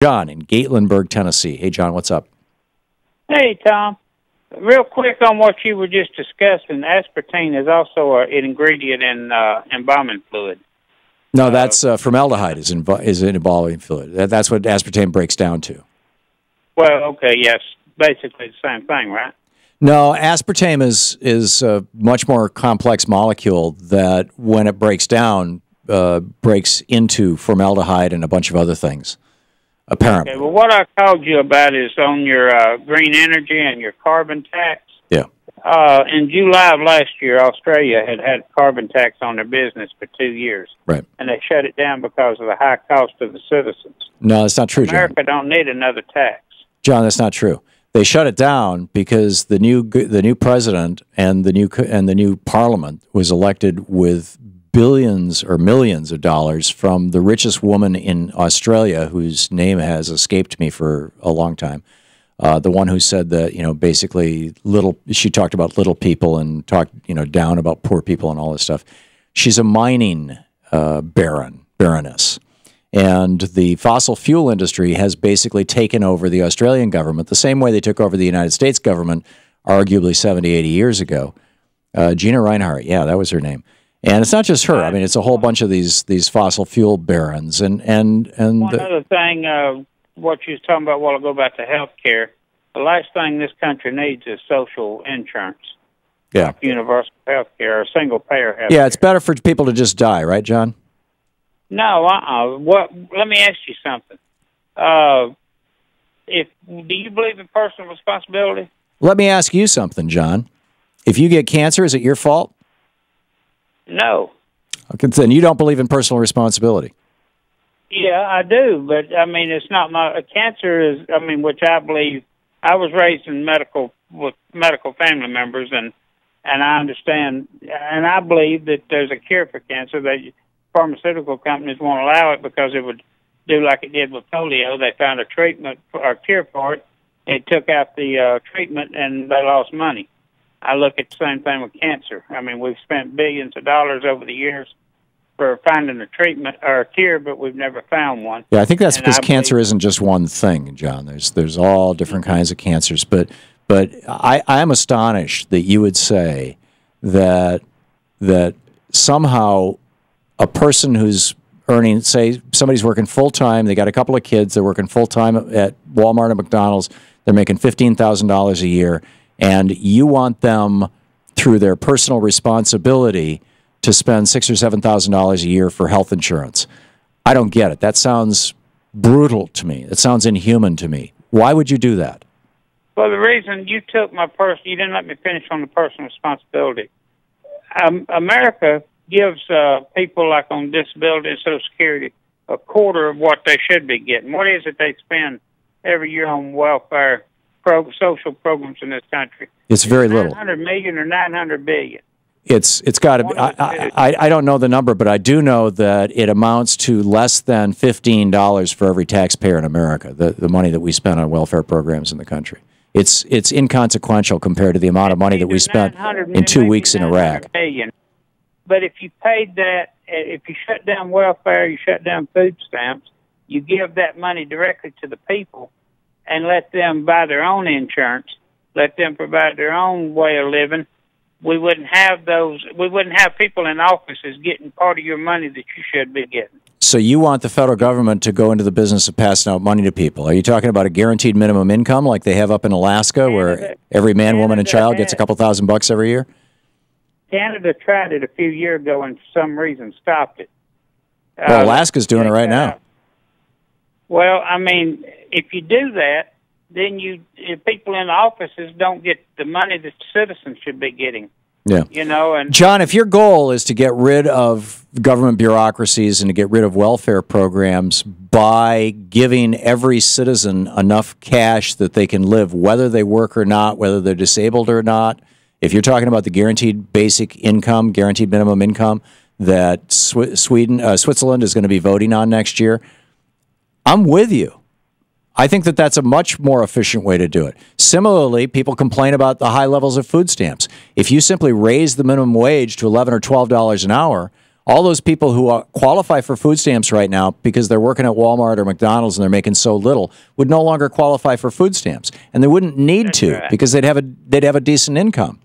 John in Gatlinburg, Tennessee. Hey, John, what's up? Hey, Tom. Real quick on what you were just discussing, aspartame is also an ingredient in embalming fluid. No, that's formaldehyde is in embalming fluid. That's what aspartame breaks down to. Well, okay, yes, basically the same thing, right? No, aspartame is a much more complex molecule that, when it breaks down, breaks into formaldehyde and a bunch of other things, apparently. Okay, well, what I called you about is on your green energy and your carbon tax. Yeah. In July of last year, Australia had carbon tax on their business for 2 years. Right. And they shut it down because of the high cost of the citizens. No, that's not true, America John. don't need another tax. John, that's not true. They shut it down because the new president and the new parliament was elected with billions or millions of dollars from the richest woman in Australia, whose name has escaped me for a long time. The one who said that, basically she talked about little people and talked, down about poor people and all this stuff. She's a mining baroness. And the fossil fuel industry has basically taken over the Australian government the same way they took over the United States government arguably 70, 80 years ago. Gina Reinhardt, yeah, that was her name. And it's not just her. I mean, it's a whole bunch of these fossil fuel barons. And one other thing, what you was talking about a while ago about the health care, the last thing this country needs is social insurance. Yeah. Like universal health care or single payer health care. Yeah, it's better for people to just die, right, John? No, let me ask you something. Do you believe in personal responsibility? Let me ask you something, John. If you get cancer, is it your fault? No. Okay, then you don't believe in personal responsibility. Yeah, I do, but I mean, it's not my cancer is. I mean, which I believe. I was raised in with medical family members, and I understand, and I believe that there's a cure for cancer. That pharmaceutical companies won't allow it because it would do like it did with polio. They found a treatment or cure for it. It took out the treatment, and they lost money. I look at the same thing with cancer. I mean, we've spent billions of dollars over the years for finding a treatment or a cure, but we've never found one. Yeah, I think that's because cancer isn't just one thing, John. There's all different kinds of cancers. But I am astonished that you would say that somehow a person who's earning, say, somebody's working full-time, they got a couple of kids, they're working full-time at Walmart and McDonald's, they're making $15,000 a year, and you want them, through their personal responsibility, to spend $6,000 or $7,000 a year for health insurance. I don't get it. That sounds brutal to me. It sounds inhuman to me. Why would you do that? Well, the reason you took you didn't let me finish on the personal responsibility. America gives people like on disability and Social Security a quarter of what they should be getting. What is it they spend every year on welfare social programs in this country? It's very little. 900 million or 900 billion. It's got to be. I don't know the number, but I do know that it amounts to less than $15 for every taxpayer in America. The money that we spend on welfare programs in the country. It's inconsequential compared to the amount of money that we spent in 2 weeks in Iraq. Billion. But if you paid that, if you shut down welfare, you shut down food stamps, you give that money directly to the people and let them buy their own insurance, let them provide their own way of living, we wouldn't have people in offices getting part of your money that you should be getting. So you want the federal government to go into the business of passing out money to people. Are you talking about a guaranteed minimum income like they have up in Alaska, where every man, woman, and child gets a couple $1,000 every year? Canada tried it a few years ago and for some reason stopped it. Well, Alaska's doing it right now. Well, I mean, if you do that, then people in offices don't get the money that citizens should be getting. Yeah. And John, if your goal is to get rid of government bureaucracies and to get rid of welfare programs by giving every citizen enough cash that they can live, whether they work or not, whether they're disabled or not, if you're talking about the guaranteed basic income, guaranteed minimum income that Switzerland is going to be voting on next year, I'm with you. I think that that's a much more efficient way to do it. Similarly, people complain about the high levels of food stamps. If you simply raise the minimum wage to $11 or $12 an hour, all those people who qualify for food stamps right now because they're working at Walmart or McDonald's and they're making so little would no longer qualify for food stamps, and they wouldn't need to because they'd have a decent income.